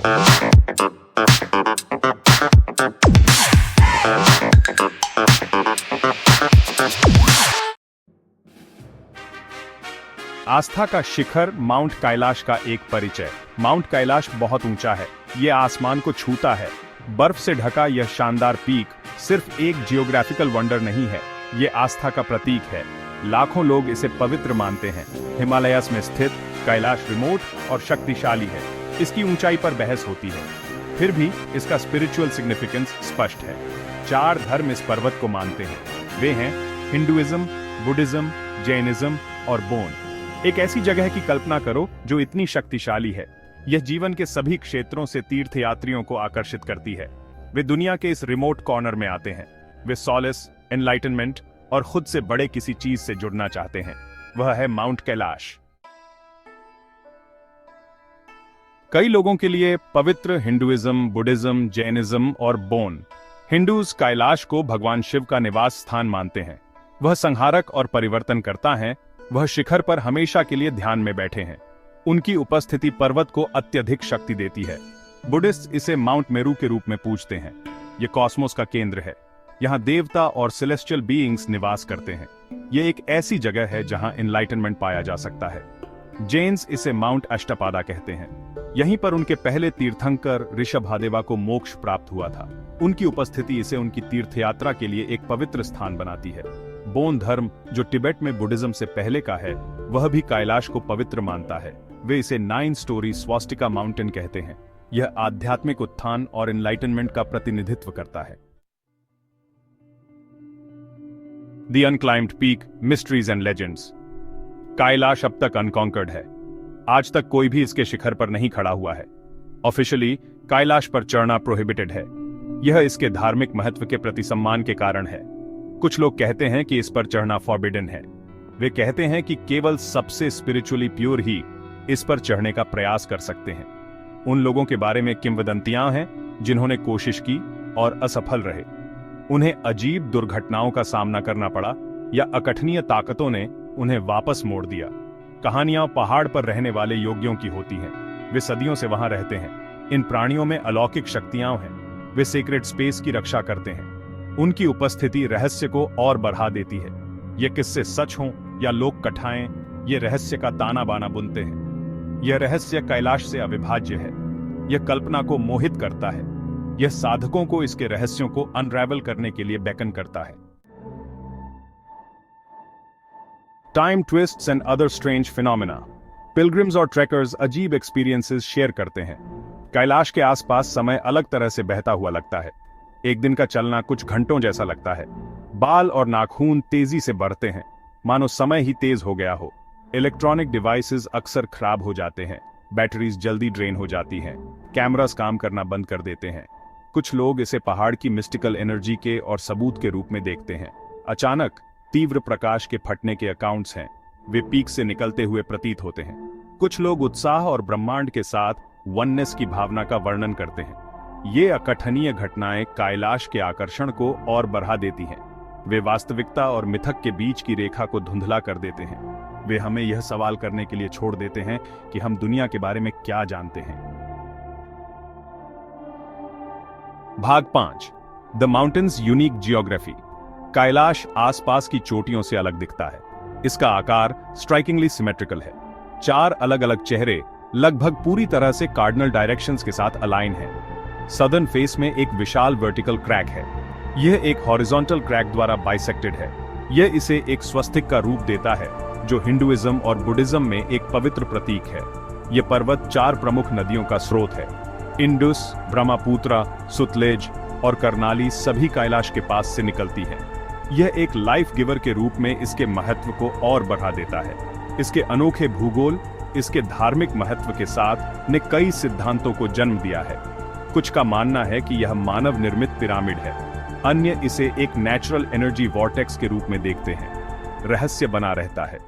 आस्था का शिखर माउंट कैलाश का एक परिचय। माउंट कैलाश बहुत ऊंचा है, ये आसमान को छूता है। बर्फ से ढका यह शानदार पीक सिर्फ एक जियोग्राफिकल वंडर नहीं है, ये आस्था का प्रतीक है। लाखों लोग इसे पवित्र मानते हैं। हिमालयस में स्थित कैलाश रिमोट और शक्तिशाली है, इसकी ऊंचाई पर बहस होती है, फिर भी इसका स्पिरिचुअल सिग्निफिकेंस स्पष्ट है। 4 धर्म इस पर्वत को मानते हैं, वे हैं हिंदुइज्म, बुद्धिज्म, जैनिज्म और बोन। एक ऐसी जगह की कल्पना करो जो इतनी शक्तिशाली है, यह जीवन के सभी क्षेत्रों से तीर्थयात्रियों को आकर्षित करती है। वे दुनिया के इस रिमोट कॉर्नर में आते हैं, वे सॉलेस, एनलाइटनमेंट और खुद से बड़े किसी चीज से जुड़ना चाहते हैं, वह है माउंट कैलाश। कई लोगों के लिए पवित्र हिंदुइज्म, बुद्धिज्म, जैनिज्म और बोन। हिंदूज कैलाश को भगवान शिव का निवास स्थान मानते हैं, वह संहारक और परिवर्तन करता है, वह शिखर पर हमेशा के लिए ध्यान में बैठे हैं। उनकी उपस्थिति पर्वत को अत्यधिक शक्ति देती है। बुद्धिस्ट इसे माउंट मेरू के रूप में पूजते हैं, यह कॉस्मोस का केंद्र है, यहाँ देवता और सेलेस्टियल बीइंग्स निवास करते हैं। यह एक ऐसी जगह है जहां एनलाइटनमेंट पाया जा सकता है। जैन्स इसे माउंट अष्टपादा कहते हैं, यहीं पर उनके पहले तीर्थंकर ऋषभादेवा को मोक्ष प्राप्त हुआ था। उनकी उपस्थिति इसे उनकी तीर्थयात्रा के लिए एक पवित्र स्थान बनाती है। बोन धर्म, जो तिब्बत में बुद्धिज्म से पहले का है, वह भी कैलाश को पवित्र मानता है। वे इसे 9 स्टोरी स्वास्तिका माउंटेन कहते हैं। यह आध्यात्मिक उत्थान और एनलाइटनमेंट का प्रतिनिधित्व करता है। The unclaimed peak, mysteries and legends. Kailash अब तक अनकॉन्कर्ड है, आज तक कोई भी इसके शिखर पर नहीं खड़ा हुआ है। ऑफिशियली कैलाश पर चढ़ना प्रोहिबिटेड है, यह इसके धार्मिक महत्व के प्रति सम्मान के कारण है। कुछ लोग कहते हैं कि इस पर चढ़ना फॉरबिडन है। वे कहते हैं कि केवल सबसे स्पिरिचुअली प्योर ही इस पर चढ़ने का प्रयास कर सकते हैं। उन लोगों के बारे में किंवदंतियां हैं जिन्होंने कोशिश की और असफल रहे। उन्हें अजीब दुर्घटनाओं का सामना करना पड़ा या अकठनीय ताकतों ने उन्हें वापस मोड़ दिया। कहानियां पहाड़ पर रहने वाले योगियों की होती हैं, वे सदियों से वहां रहते हैं। इन प्राणियों में अलौकिक शक्तियां हैं, वे सीक्रेट स्पेस की रक्षा करते हैं। उनकी उपस्थिति रहस्य को और बढ़ा देती है। ये किस्से सच हों या लोग कथाएं, ये रहस्य का ताना बाना बुनते हैं। यह रहस्य कैलाश से अविभाज्य है, यह कल्पना को मोहित करता है, यह साधकों को इसके रहस्यों को अनरैवल करने के लिए बेकन करता है। Time twists and other strange phenomena. Pilgrims और ट्रेकर्स अजीब एक्सपीरियंसेस शेयर करते हैं। कैलाश के आसपास समय अलग तरह से बहता हुआ लगता है। एक दिन का चलना कुछ घंटों जैसा लगता है। बाल और नाखून तेजी से बढ़ते हैं, मानो समय ही तेज हो गया हो। इलेक्ट्रॉनिक डिवाइसेस अक्सर खराब हो जाते हैं, बैटरीज जल्दी ड्रेन हो जाती हैं, कैमरास काम करना बंद कर देते हैं। कुछ लोग इसे पहाड़ की मिस्टिकल एनर्जी के और सबूत के रूप में देखते हैं। अचानक तीव्र प्रकाश के फटने के अकाउंट्स हैं, वे पीक से निकलते हुए प्रतीत होते हैं। कुछ लोग उत्साह और ब्रह्मांड के साथ वननेस की भावना का वर्णन करते हैं। ये अकथनीय घटनाएं कैलाश के आकर्षण को और बढ़ा देती हैं। वे वास्तविकता और मिथक के बीच की रेखा को धुंधला कर देते हैं। वे हमें यह सवाल करने के लिए छोड़ देते हैं कि हम दुनिया के बारे में क्या जानते हैं। भाग 5, the mountains unique geography. Kailash आसपास की चोटियों से अलग दिखता है। इसका आकार स्ट्राइकिंगली सिमेट्रिकल है। 4 अलग अलग चेहरे लगभग पूरी तरह से कार्डिनल डायरेक्शंस के साथ अलाइन है। सदर्न फेस में एक विशाल वर्टिकल क्रैक है, यह एक हॉरिजॉन्टल क्रैक द्वारा बाइसेक्टेड है। यह इसे एक स्वस्तिक का रूप देता है, जो हिंदुइज्म और बुद्धिज्म में एक पवित्र प्रतीक है। यह पर्वत 4 प्रमुख नदियों का स्रोत है। इंडस, ब्रह्मपुत्र, सुतलेज और कर्नाली सभी कैलाश के पास से निकलती हैं। यह एक लाइफ गिवर के रूप में इसके महत्व को और बढ़ा देता है। इसके अनोखे भूगोल इसके धार्मिक महत्व के साथ ने कई सिद्धांतों को जन्म दिया है। कुछ का मानना है कि यह मानव निर्मित पिरामिड है, अन्य इसे एक नेचुरल एनर्जी वॉर्टेक्स के रूप में देखते हैं। रहस्य बना रहता है।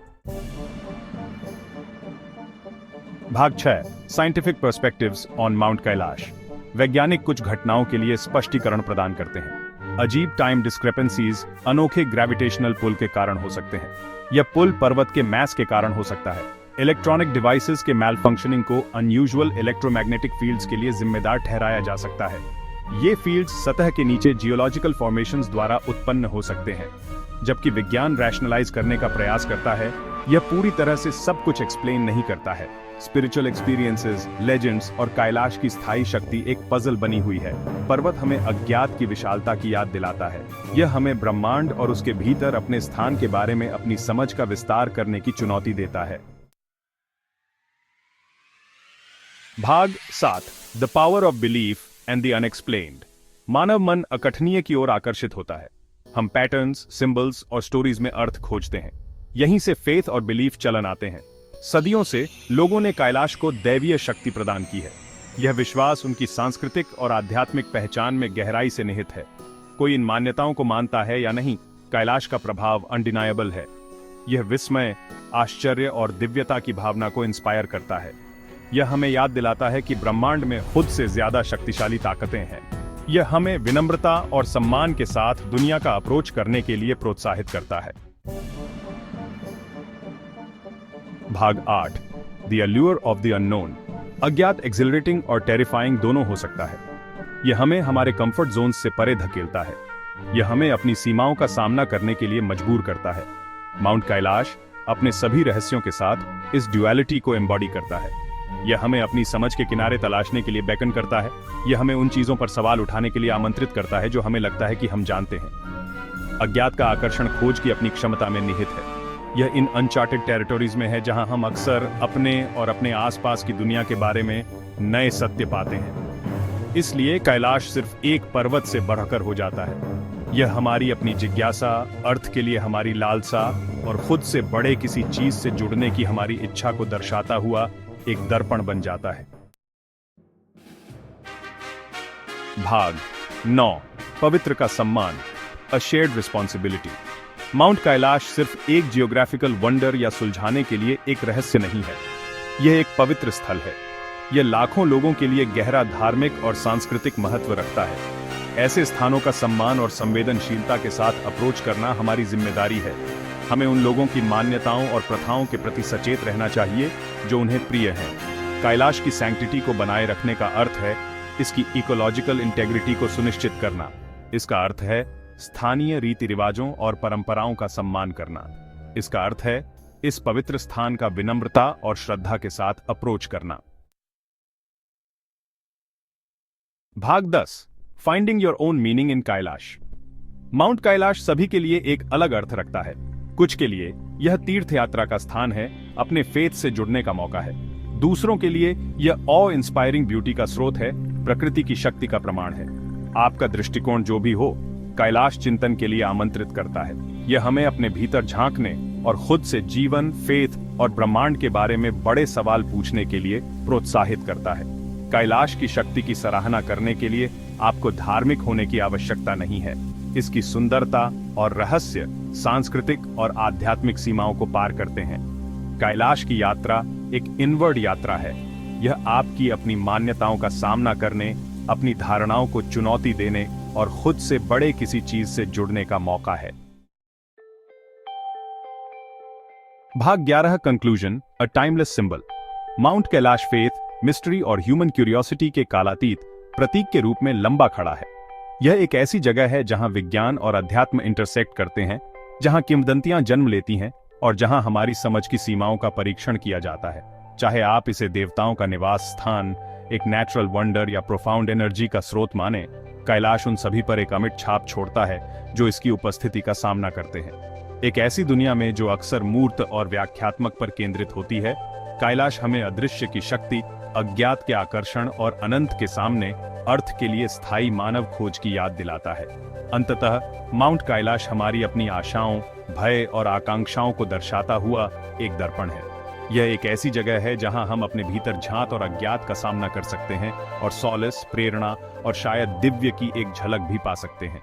भाग 6, scientific perspectives on mount Kailash. वैज्ञानिक कुछ घटनाओं के लिए स्पष्टीकरण प्रदान करते हैं। अजीब टाइम डिस्क्रेपेंसीज अनोखे ग्रेविटेशनल पुल के कारण हो सकते हैं। यह पुल पर्वत के मैस के कारण हो सकता है। इलेक्ट्रॉनिक डिवाइसेस के मैल फंक्शनिंग को अनयूजुअल इलेक्ट्रोमैग्नेटिक फील्ड्स के लिए जिम्मेदार ठहराया जा सकता है। ये फील्ड्स सतह के नीचे जियोलॉजिकल फॉर्मेशंस द्वारा उत्पन्न हो सकते हैं। जबकि विज्ञान रैशनलाइज करने का प्रयास करता है, यह पूरी तरह से सब कुछ एक्सप्लेन नहीं करता है। स्पिरिचुअल एक्सपीरियंसेस, लेजेंड्स और कैलाश की स्थायी शक्ति एक पजल बनी हुई है। पर्वत हमें अज्ञात की विशालता की याद दिलाता है। यह हमें ब्रह्मांड और उसके भीतर अपने स्थान के बारे में अपनी समझ का विस्तार करने की चुनौती देता है। भाग 7, the power of belief and the unexplained. मानव मन अकथनीय की ओर आकर्षित होता है। हम पैटर्न्स, सिंबल्स और स्टोरीज में अर्थ खोजते हैं। यहीं से फेथ और बिलीफ चलन आते हैं। सदियों से लोगों ने कैलाश को दैवीय शक्ति प्रदान की है। यह विश्वास उनकी सांस्कृतिक और आध्यात्मिक पहचान में गहराई से निहित है। कोई इन मान्यताओं को मानता है या नहीं, कैलाश का प्रभाव अनडिनायबल है। यह विस्मय, आश्चर्य और दिव्यता की भावना को इंस्पायर करता है। यह हमें याद दिलाता है कि ब्रह्मांड में खुद से ज्यादा शक्तिशाली ताकतें हैं। यह हमें विनम्रता और सम्मान के साथ दुनिया का अप्रोच करने के लिए प्रोत्साहित करता है। भाग 8, द अल्यूर ऑफ द अननोन। अज्ञात एक्सिलरेटिंग और टेरिफाइंग दोनों हो सकता है। यह हमें हमारे कंफर्ट जोन से परे धकेलता है। यह हमें अपनी सीमाओं का सामना करने के लिए मजबूर करता है। माउंट कैलाश अपने सभी रहस्यों के साथ इस ड्युअलिटी को एम्बॉडी करता है। यह हमें अपनी समझ के किनारे तलाशने के लिए बेकन करता है। यह हमें उन चीजों पर सवाल उठाने के लिए आमंत्रित करता है जो हमें लगता है कि हम जानते हैं। अज्ञात का आकर्षण खोज की अपनी क्षमता में निहित है। यह इन अनचार्टेड टेरिटोरीज में है जहां हम अक्सर अपने और अपने आसपास की दुनिया के बारे में नए सत्य पाते हैं। इसलिए कैलाश सिर्फ एक पर्वत से बढ़कर हो जाता है। यह हमारी अपनी जिज्ञासा, अर्थ के लिए हमारी लालसा और खुद से बड़े किसी चीज से जुड़ने की हमारी इच्छा को दर्शाता हुआ एक दर्पण बन जाता है। भाग 9, पवित्र का सम्मान, a shared responsibility. Mount Kailash सिर्फ एक जियोग्राफिकल वंडर या सुलझाने के लिए एक रहस्य नहीं है। यह एक पवित्र स्थल है। यह लाखों लोगों के लिए गहरा धार्मिक और सांस्कृतिक महत्व रखता है। ऐसे स्थानों का सम्मान और संवेदनशीलता के साथ अप्रोच करना हमारी जिम्मेदारी है। हमें उन लोगों की मान्यताओं और प्रथाओं के प्रति सचेत रहना चाहिए जो उन्हें प्रिय हैं। कैलाश की सैंक्टिटी को बनाए रखने का अर्थ है इसकी इकोलॉजिकल इंटेग्रिटी को सुनिश्चित करना। इसका अर्थ है स्थानीय रीति रिवाजों और परंपराओं का सम्मान करना। इसका अर्थ है इस पवित्र स्थान का विनम्रता और श्रद्धा के साथ अप्रोच करना। भाग 10, finding your own meaning in Kailash. Mount Kailash सभी के लिए एक अलग अर्थ रखता है। कुछ के लिए यह तीर्थ यात्रा का स्थान है, अपने फेथ से जुड़ने का मौका है। दूसरों के लिए यह ऑ इंस्पायरिंग ब्यूटी का स्रोत है, प्रकृति की शक्ति का प्रमाण है। आपका दृष्टिकोण जो भी हो, कैलाश चिंतन के लिए आमंत्रित करता है। यह हमें अपने भीतर झांकने और खुद से जीवन, फेथ और ब्रह्मांड के बारे में बड़े सवाल पूछने के लिए प्रोत्साहित करता है। कैलाश की शक्ति की सराहना करने के लिए आपको धार्मिक होने की आवश्यकता नहीं है। इसकी सुंदरता और रहस्य सांस्कृतिक और आध्यात्मिक सीमाओं को पार करते हैं। कैलाश की यात्रा एक इनवर्ड यात्रा है। यह आपकी अपनी मान्यताओं का सामना करने, अपनी धारणाओं को चुनौती देने और खुद से बड़े किसी चीज से जुड़ने का मौका है। भाग 11, conclusion, a timeless symbol. Mount Kailash faith, mystery और ह्यूमन क्यूरियोसिटी के कालातीत प्रतीक के रूप में लंबा खड़ा है। यह एक ऐसी जगह है जहां विज्ञान और अध्यात्म इंटरसेक्ट करते हैं, जहां किंवदंतियां जन्म लेती हैं और जहां हमारी समझ की सीमाओं का परीक्षण किया जाता है। चाहे आप इसे देवताओं का निवास स्थान, एक नेचुरल वंडर या प्रोफाउंड एनर्जी का स्रोत माने, कैलाश उन सभी पर एक अमिट छाप छोड़ता है जो इसकी उपस्थिति का सामना करते हैं। एक ऐसी दुनिया में जो अक्सर मूर्त और व्याख्यात्मक पर केंद्रित होती है, कैलाश हमें अदृश्य की शक्ति, अज्ञात के आकर्षण और अनंत के सामने अर्थ के लिए स्थायी मानव खोज की याद दिलाता है। अंततः माउंट कैलाश हमारी अपनी आशाओं, भय और आकांक्षाओं को दर्शाता हुआ एक दर्पण है। यह एक ऐसी जगह है जहां हम अपने भीतर झांत और अज्ञात का सामना कर सकते हैं और सॉलिस, प्रेरणा और शायद दिव्य की एक झलक भी पा सकते हैं।